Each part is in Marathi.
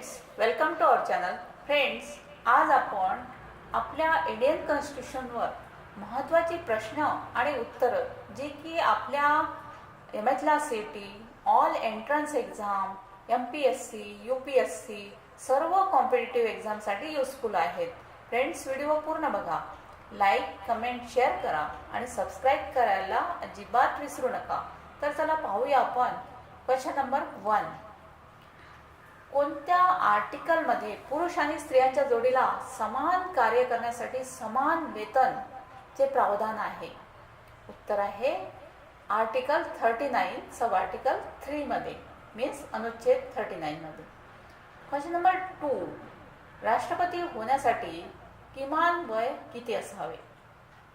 Friends, welcome to our channel. Friends, आज आपण आपल्या इंडियन कॉन्स्टिट्यूशनवर महत्त्वाची प्रश्न आणि उत्तरं जे की आपल्या एमएचला सीटी, all entrance exam, MPSC, UPSC सर्व कॉम्पिटिटिव्ह एक्झामसाठी युजफुल आहेत. फ्रेंड्स, व्हिडिओ पूर्ण बघा, लाईक, कमेंट, शेअर करा आणि सबस्क्राईब करायला अजिबात विसरू नका. तर चला पाहूया आपण क्वेश्चन नंबर 1. कोणत्या आर्टिकलमध्ये पुरुष आणि स्त्रियांच्या जोडीला समान कार्य करण्यासाठी समान वेतन चे प्रावधान आहे? उत्तर आहे आर्टिकल 39 सब आर्टिकल 3 मध्ये, मीन्स अनुच्छेद 39 मध्ये. Question number 2. राष्ट्रपती होण्यासाठी किमान वय किती असावे?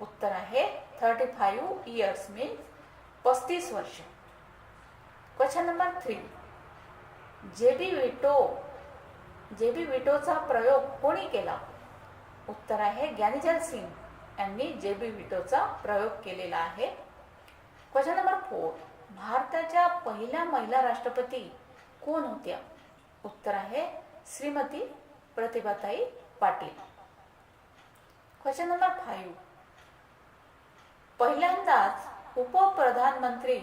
उत्तर आहे 35 इयर्स, मीन्स 35 वर्ष. Question number 3. जे बी विटोचा प्रयोग कोणी केला? उत्तर आहे ज्ञानेजल सिंग यांनी जे बी विटोचा प्रयोग केलेला आहे. Question number 4. भारताच्या पहिल्या महिला राष्ट्रपती कोण होत्या? उत्तर आहे श्रीमती प्रतिभाताई पाटील. Question number 5. पहिल्यांदाच उपप्रधानमंत्री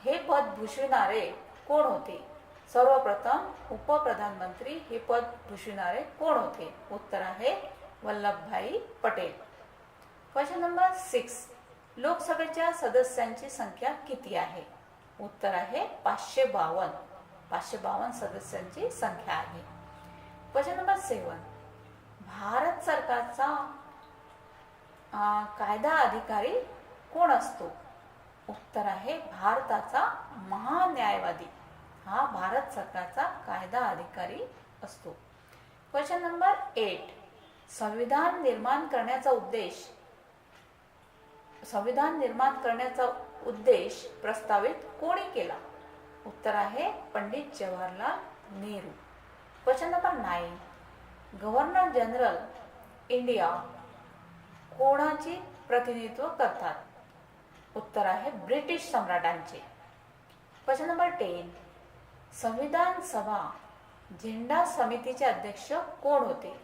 हे पद भूषविणारे कोण होते? सर्वप्रथम उपप्रधानमंत्री हे पद भूषविणारे कोण होते? उत्तर आहे वल्लभभाई पटेल. Question number 6. लोकसभेच्या सदस्यांची संख्या किती आहे? उत्तर आहे 552 सदस्यांची संख्या आहे. Question number 7. भारत सरकारचा कायदा अधिकारी कोण असतो? उत्तर आहे भारताचा महान्यायवादी हा भारत सरकारचा कायदा अधिकारी असतो. Question number 8. संविधान निर्माण करण्याचा उद्देश प्रस्तावित कोणी केला? उत्तर आहे Pandit Jawaharlal Nehru. Question number 9. Governor general India कोणाचे प्रतिनिधित्व करतात? उत्तर आहे ब्रिटिश सम्राटांचे. Question number 10. संविधान सभा झेंडा समितीचे अध्यक्ष कोण होते?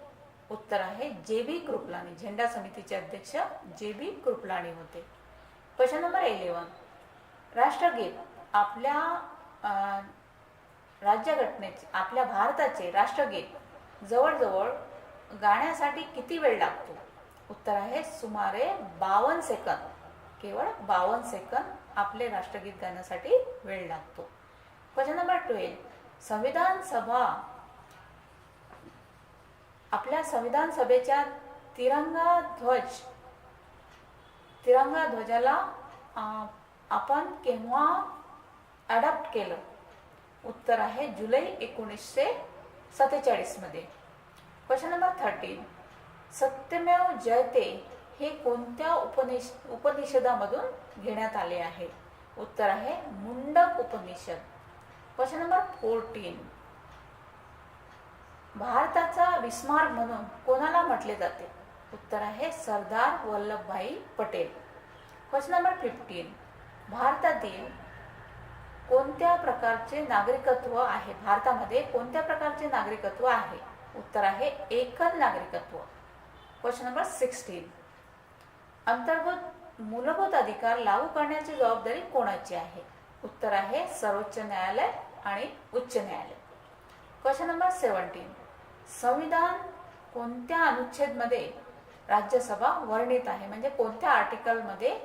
उत्तर आहे JB कृपलानी. झेंडा समितीचे अध्यक्ष JB कृपलानी होते. Question number 11. राष्ट्रगीत आपल्या राज्यघटनेचे, आपल्या भारताचे राष्ट्रगीत जवळजवळ गाण्यासाठी किती वेळ लागतो? उत्तर आहे सुमारे 52 सेकंद. केवळ 52 सेकंद आपले राष्ट्रगीत गाण्यासाठी वेळ लागतो. Question number 12. आपल्या संविधान सभेच्या तिरंगा ध्वजाला आपण केव्हा अडॉप्ट केलं? उत्तर आहे जुलै 1947 मध्ये. Question number 13. सत्यमेव जयते हे कोणत्या उपनिषदामधून घेण्यात आले आहे? उत्तर आहे मुंडक उपनिषद. Question number 14. भारताचा विस्मारक म्हणून कोणाला म्हटले जाते? उत्तर आहे सरदार वल्लभभाई पटेल. Question number 15. भारतातील कोणत्या प्रकारचे नागरिकत्व आहे? भारतामध्ये कोणत्या प्रकारचे नागरिकत्व आहे? उत्तर आहे एकल नागरिकत्व. Question number 16. अंतर्गत मूलभूत अधिकार लागू करण्याची जबाबदारी कोणाची आहे? उत्तर आहे सर्वोच्च न्यायालय आणि उच्च न्यायालय. Question number 17. संविधान कोणत्या अनुच्छेदमध्ये राज्यसभा वर्णित आहे? म्हणजे कोणत्या आर्टिकलमध्ये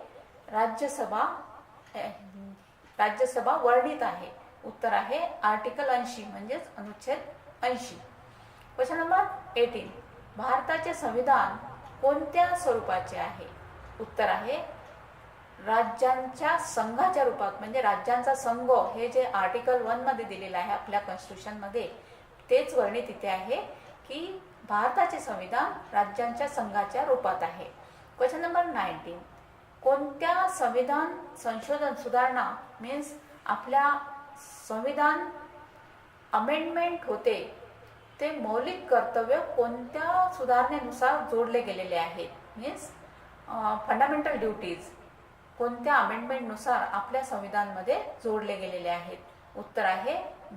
राज्यसभा वर्णित आहे? उत्तर आहे आर्टिकल 80 म्हणजेच अनुच्छेद 80. Question number 18. भारताचे संविधान कोणत्या स्वरूपाचे आहे? उत्तर आहे राज्यांच्या संघाच्या रूपात. म्हणजे राज्यांचा संघ हे जे आर्टिकल 1 मध्ये दिलेलं आहे आपल्या कॉन्स्टिट्यूशन मध्ये, तेच वर्णित इथे आहे की भारताचे संविधान राज्यांच्या संघाच्या रूपात आहे. Question number 19. कोणत्या संविधान संशोधन सुधारणा मीन्स आपल्या संविधान अमेंडमेंट होते ते मौलिक कर्तव्य कोणत्या सुधारणेनुसार जोडले गेलेले आहेत? मीन्स फंडामेंटल ड्युटीज कोणत्या अमेंडमेंटनुसार आपल्या संविधानामध्ये जोडले गेलेले आहेत? उत्तर आहे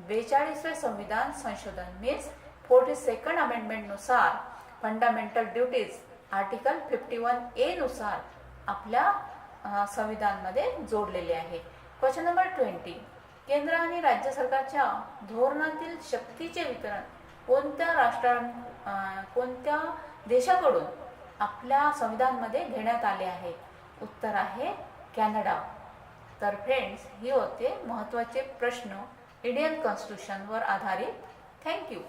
42वे संविधान संशोधन मीन्स 42nd अमेंडमेंटनुसार फंडामेंटल ड्युटीज आर्टिकल 51A नुसार आपल्या संविधानमध्ये जोडलेले आहे. Question number 20. केंद्र आणि राज्य सरकारच्या धोरणातील शक्तीचे वितरण कोणत्या देशाकडून आपल्या संविधानमध्ये घेण्यात आले आहे? उत्तर आहे कॅनडा. तर फ्रेंड्स, हे होते महत्त्वाचे प्रश्न इंडियन कॉन्स्टिट्यूशनवर आधारित. थँक्यू.